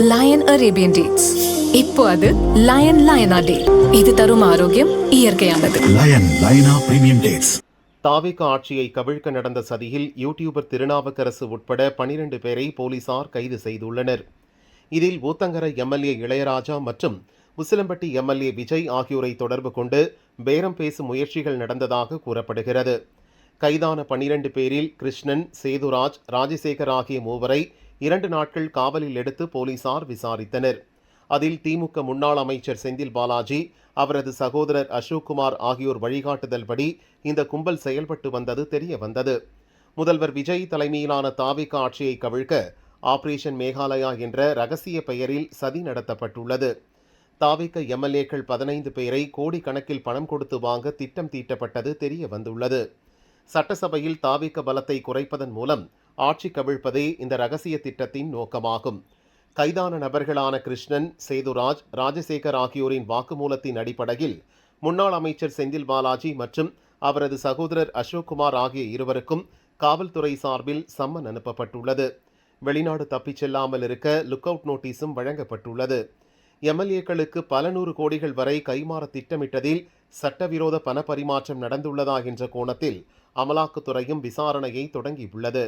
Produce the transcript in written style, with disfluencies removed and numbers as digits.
Line Arabian dates. இப்போ அது line லயனா டே. இது தரும் ஆரோக்கியம் இயற்கையானது. லயனா பிரீமியம் டேட்ஸ். தாவேகா ஆட்சியை கவிழ்க்க நடந்த சதியில் யூடியூபர் திருநாவுக்கரசு உட்பட 12 பேரை போலீசார் கைது செய்துள்ளனர். இதில் ஊத்தங்கரை எம்எல்ஏ இளையராஜா மற்றும் உசிலம்பட்டி எம்எல்ஏ விஜய் ஆகியோரை தொடர்பு கொண்டு பேரம் பேசும் முயற்சிகள் நடந்ததாக கூறப்படுகிறது. கைதான 12 பேரில் கிருஷ்ணன், சேதுராஜ், ராஜசேகர் ஆகிய மூவரை 2 நாட்கள் காவலில் எடுத்து போலீசார் விசாரித்தனர். அதில் திமுக முன்னாள் அமைச்சர் செந்தில் பாலாஜி, அவரது சகோதரர் அசோக்குமார் ஆகியோர் வழிகாட்டுதல்படி இந்த கும்பல் செயல்பட்டு வந்தது தெரிய வந்தது. முதல்வர் விஜய் தலைமையிலான தாவேகா ஆட்சியை கவிழ்க்க ஆபரேஷன் மேகாலயா என்ற ரகசிய பெயரில் சதி நடத்தப்பட்டுள்ளது. தாவேகா எம்எல்ஏக்கள் 15 பேரை கோடிக்கணக்கில் பணம் கொடுத்து வாங்க திட்டம் தீட்டப்பட்டது தெரிய வந்துள்ளது. சட்டசபையில் தாவேகா பலத்தை குறைப்பதன் மூலம் ஆட்சி கவிழ்ப்பதே இந்த ரகசிய திட்டத்தின் நோக்கமாகும். கைதான நபர்களான கிருஷ்ணன், சேதுராஜ், ராஜசேகர் ஆகியோரின் வாக்குமூலத்தின் அடிப்படையில் முன்னாள் அமைச்சர் செந்தில் பாலாஜி மற்றும் அவரது சகோதரர் அசோக்குமார் ஆகிய இருவருக்கும் காவல்துறை சார்பில் சம்மன் அனுப்பப்பட்டுள்ளது. வெளிநாடு தப்பிச் செல்லாமல் இருக்க லுக் அவுட் நோட்டீஸும் வழங்கப்பட்டுள்ளது. எம்எல்ஏக்களுக்கு பல 100 கோடிகள் வரை கைமாற திட்டமிட்டதில் சட்டவிரோத பண பரிமாற்றம் நடந்துள்ளதா என்ற கோணத்தில் அமலாக்கத்துறையும் விசாரணையை தொடங்கியுள்ளது.